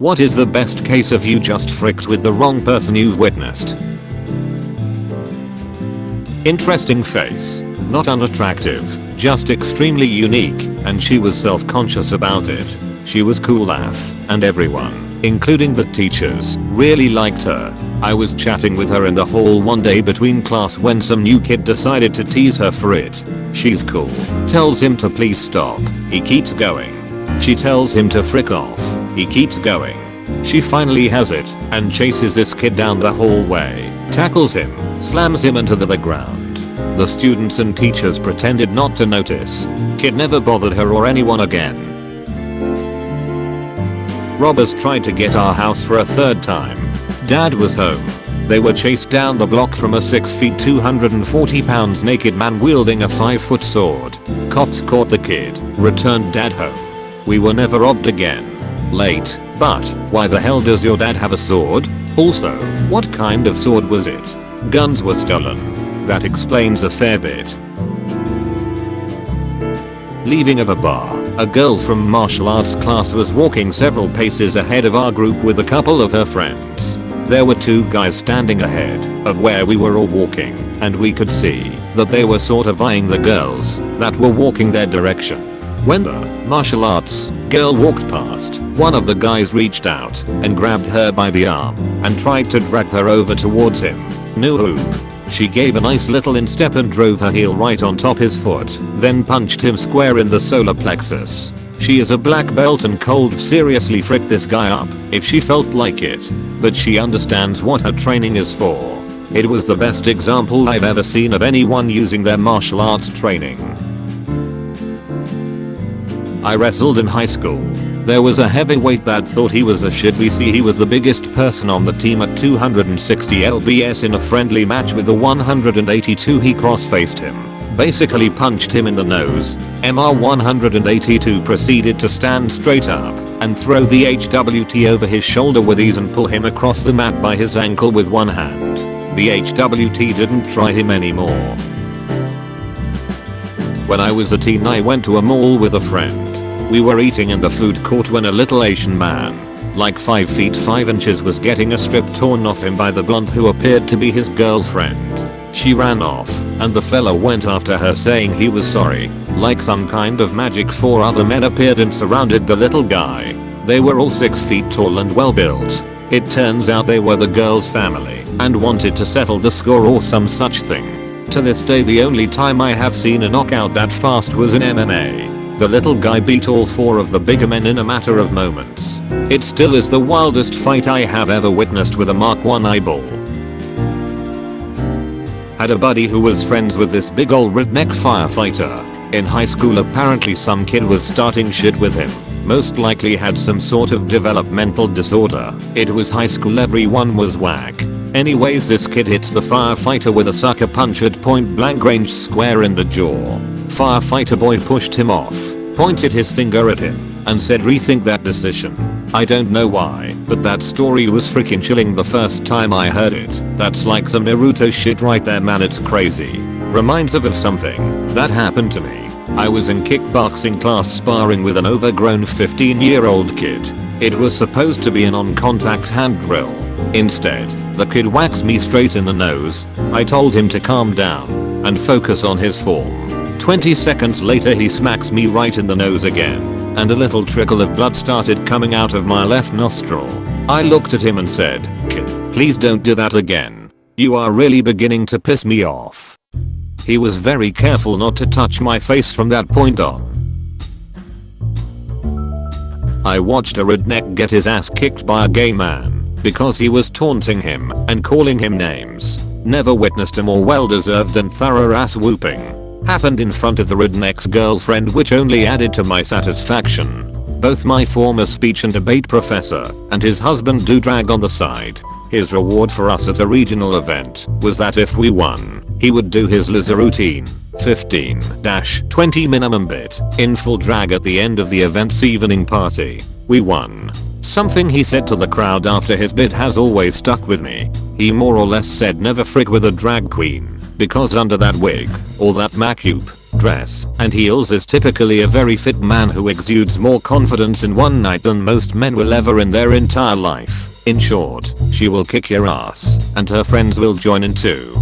What is the best case of you just fricked with the wrong person you've witnessed? Interesting face. Not unattractive, just extremely unique, and she was self-conscious about it. She was cool AF, and everyone, including the teachers, really liked her. I was chatting with her in the hall one day between class when some new kid decided to tease her for it. She's cool. Tells him to please stop. He keeps going. She tells him to frick off. He keeps going. She finally has it and chases this kid down the hallway, tackles him, slams him into the ground. The students and teachers pretended not to notice. Kid never bothered her or anyone again. Robbers tried to get our house for a third time. Dad was home. They were chased down the block from a 6 feet 240 pounds naked man wielding a 5-foot sword. Cops caught the kid, returned dad home. We were never robbed again. Late, but why the hell does your dad have a sword? Also, what kind of sword was it? Guns were stolen. That explains a fair bit. Leaving of a bar, a girl from martial arts class was walking several paces ahead of our group with a couple of her friends. There were two guys standing ahead of where we were all walking, and we could see that they were sort of eyeing the girls that were walking their direction. When the martial arts girl walked past, one of the guys reached out and grabbed her by the arm and tried to drag her over towards him. No hoop. She gave a nice little instep and drove her heel right on top his foot, then punched him square in the solar plexus. She is a black belt and cold seriously fricked this guy up if she felt like it, but she understands what her training is for. It was the best example I've ever seen of anyone using their martial arts training. I wrestled in high school. There was a heavyweight that thought he was a shit. We see he was the biggest person on the team at 260 lbs in a friendly match with a 182. He cross-faced him, basically punched him in the nose. MR 182 proceeded to stand straight up and throw the HWT over his shoulder with ease and pull him across the mat by his ankle with one hand. The HWT didn't try him anymore. When I was a teen, I went to a mall with a friend. We were eating in the food court when a little Asian man, like 5 feet 5 inches, was getting a strip torn off him by the blonde who appeared to be his girlfriend. She ran off, and the fella went after her saying he was sorry. Like some kind of magic, 4 other men appeared and surrounded the little guy. They were all 6 feet tall and well built. It turns out they were the girl's family and wanted to settle the score or some such thing. To this day, the only time I have seen a knockout that fast was in MMA. The little guy beat all 4 of the bigger men in a matter of moments. It still is the wildest fight I have ever witnessed with a Mark 1 eyeball. Had a buddy who was friends with this big ol' redneck firefighter. In high school, apparently some kid was starting shit with him. Most likely had some sort of developmental disorder. It was high school, everyone was whack. Anyways, this kid hits the firefighter with a sucker punch at point blank range square in the jaw. Firefighter boy pushed him off, pointed his finger at him, and said rethink that decision. I don't know why, but that story was freaking chilling the first time I heard it. That's like some Naruto shit right there, man. It's crazy. Reminds of something that happened to me. I was in kickboxing class sparring with an overgrown 15-year-old kid. It was supposed to be an on-contact hand drill. Instead, the kid whacks me straight in the nose. I told him to calm down and focus on his form. 20 seconds later, he smacks me right in the nose again, and a little trickle of blood started coming out of my left nostril. I looked at him and said, "Kid, please don't do that again. You are really beginning to piss me off." He was very careful not to touch my face from that point on. I watched a redneck get his ass kicked by a gay man because he was taunting him and calling him names. Never witnessed a more well-deserved and thorough ass whooping. Happened in front of the redneck's girlfriend, which only added to my satisfaction. Both my former speech and debate professor and his husband do drag on the side. His reward for us at a regional event was that if we won, he would do his Liza routine, 15-20 minimum bit, in full drag at the end of the event's evening party. We won. Something he said to the crowd after his bit has always stuck with me. He more or less said never frick with a drag queen, because under that wig, or that makeup, dress and heels is typically a very fit man who exudes more confidence in one night than most men will ever in their entire life. In short, she will kick your ass and her friends will join in too.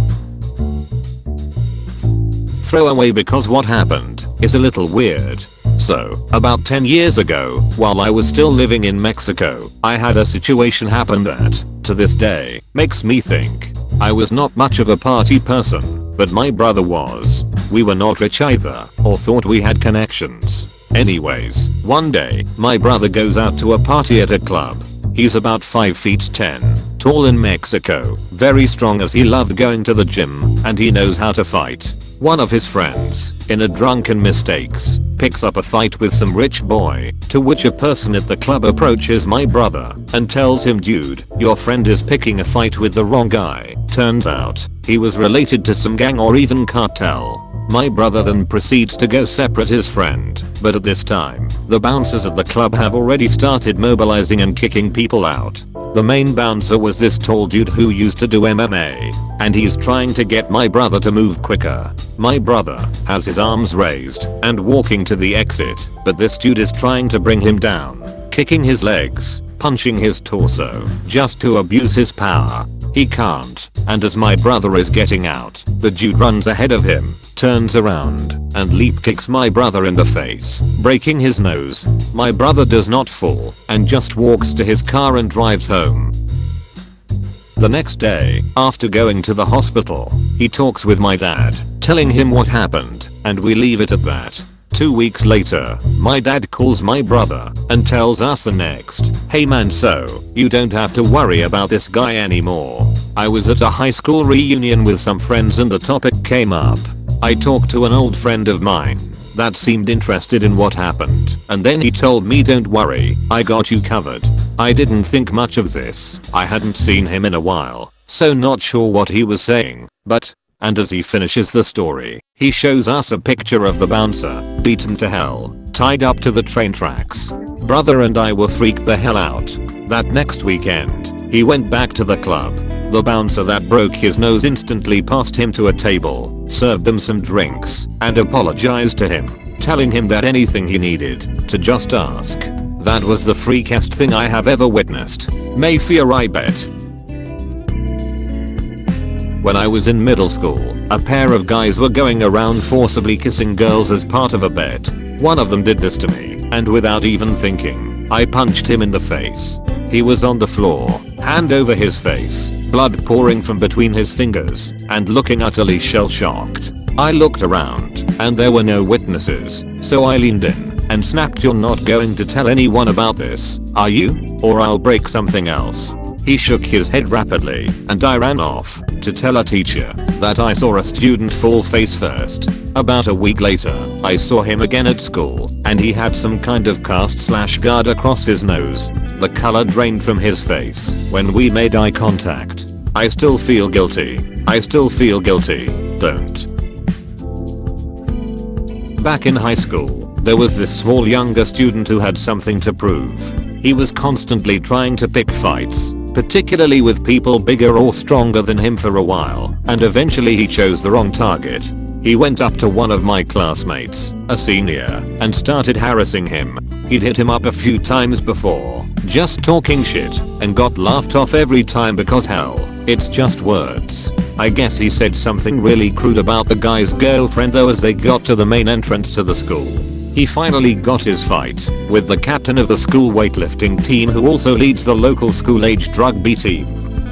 Throwaway because what happened is a little weird. So, about 10 years ago, while I was still living in Mexico, I had a situation happen that, to this day, makes me think. I was not much of a party person, but my brother was. We were not rich either, or thought we had connections. Anyways, one day, my brother goes out to a party at a club. He's about 5 feet 10, tall in Mexico, very strong as he loved going to the gym, and he knows how to fight. One of his friends, in a drunken mistakes, picks up a fight with some rich boy, to which a person at the club approaches my brother and tells him, dude, your friend is picking a fight with the wrong guy. Turns out, he was related to some gang or even cartel. My brother then proceeds to go separate his friend, but at this time, the bouncers of the club have already started mobilizing and kicking people out. The main bouncer was this tall dude who used to do MMA, and he's trying to get my brother to move quicker. My brother has his arms raised and walking to the exit, but this dude is trying to bring him down, kicking his legs, punching his torso, just to abuse his power. He can't, and as my brother is getting out, the dude runs ahead of him, turns around, and leap kicks my brother in the face, breaking his nose. My brother does not fall, and just walks to his car and drives home. The next day, after going to the hospital, he talks with my dad, telling him what happened, and we leave it at that. 2 weeks later, my dad calls my brother and tells us the next, hey man, so you don't have to worry about this guy anymore. I was at a high school reunion with some friends and the topic came up. I talked to an old friend of mine that seemed interested in what happened, and then he told me, don't worry, I got you covered. I didn't think much of this. I hadn't seen him in a while, so not sure what he was saying, but, and as he finishes the story, he shows us a picture of the bouncer, beaten to hell, tied up to the train tracks. Brother and I were freaked the hell out. That next weekend, he went back to the club. The bouncer that broke his nose instantly passed him to a table, served them some drinks, and apologized to him, telling him that anything he needed, to just ask. That was the freakiest thing I have ever witnessed. Mayfair, I bet. When I was in middle school, a pair of guys were going around forcibly kissing girls as part of a bet. One of them did this to me, and without even thinking, I punched him in the face. He was on the floor, hand over his face, blood pouring from between his fingers, and looking utterly shell-shocked. I looked around, and there were no witnesses, so I leaned in and snapped, you're not going to tell anyone about this, are you? Or I'll break something else. He shook his head rapidly, and I ran off to tell a teacher that I saw a student fall face first. About a week later, I saw him again at school, and he had some kind of cast/guard across his nose. The color drained from his face when we made eye contact. I still feel guilty. I still feel guilty. Don't. Back in high school, there was this small younger student who had something to prove. He was constantly trying to pick fights, particularly with people bigger or stronger than him for a while, and eventually he chose the wrong target. He went up to one of my classmates, a senior, and started harassing him. He'd hit him up a few times before, just talking shit, and got laughed off every time because hell, it's just words. I guess he said something really crude about the guy's girlfriend though as they got to the main entrance to the school. He finally got his fight with the captain of the school weightlifting team who also leads the local school-aged rugby team.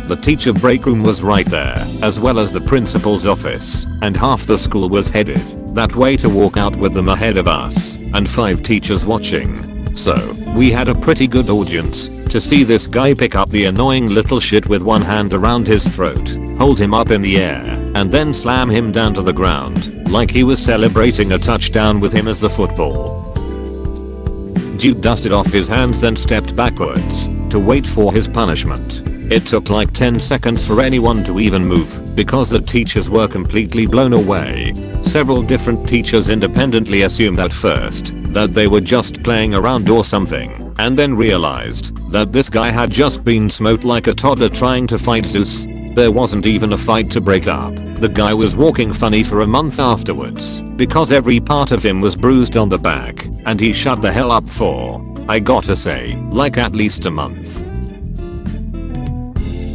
The teacher break room was right there, as well as the principal's office, and half the school was headed that way to walk out with them ahead of us, and 5 teachers watching. So, we had a pretty good audience to see this guy pick up the annoying little shit with one hand around his throat, hold him up in the air, and then slam him down to the ground, like he was celebrating a touchdown with him as the football. Dude dusted off his hands then stepped backwards to wait for his punishment. It took like 10 seconds for anyone to even move because the teachers were completely blown away. Several different teachers independently assumed at first that they were just playing around or something, and then realized that this guy had just been smoked like a toddler trying to fight Zeus. There wasn't even a fight to break up. The guy was walking funny for a month afterwards because every part of him was bruised on the back, and he shut the hell up for, I gotta say, like at least a month.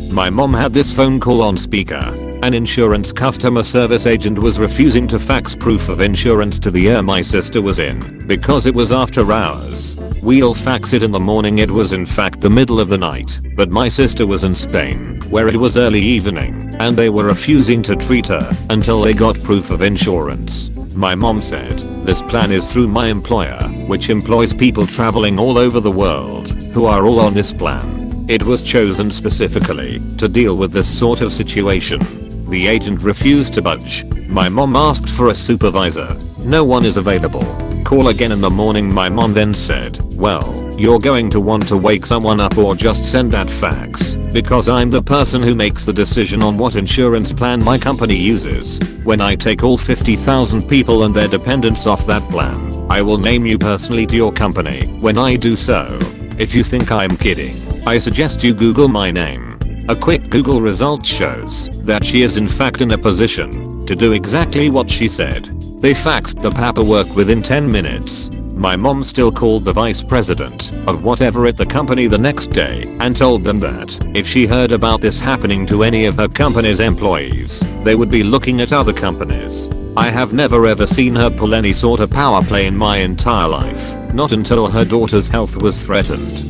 My mom had this phone call on speaker. An insurance customer service agent was refusing to fax proof of insurance to the year my sister was in because it was after hours. We'll fax it in the morning. It was in fact the middle of the night, but my sister was in Spain where it was early evening and they were refusing to treat her until they got proof of insurance. My mom said, this plan is through my employer, which employs people traveling all over the world who are all on this plan. It was chosen specifically to deal with this sort of situation. The agent refused to budge. My mom asked for a supervisor. No one is available. Call again in the morning. My mom then said, well, you're going to want to wake someone up or just send that fax, because I'm the person who makes the decision on what insurance plan my company uses. When I take all 50,000 people and their dependents off that plan, I will name you personally to your company. When I do so, if you think I'm kidding, I suggest you Google my name. A quick Google result shows that she is in fact in a position to do exactly what she said. They faxed the paperwork within 10 minutes. My mom still called the vice president of whatever at the company the next day and told them that if she heard about this happening to any of her company's employees, they would be looking at other companies. I have never ever seen her pull any sort of power play in my entire life, not until her daughter's health was threatened.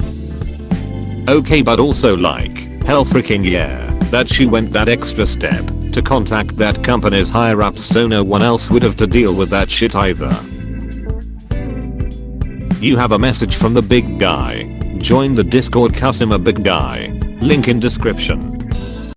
Okay, but also like, hell freaking yeah, that she went that extra step to contact that company's higher ups so no one else would have to deal with that shit either. You have a message from the big guy. Join the Discord customer big guy. Link in description.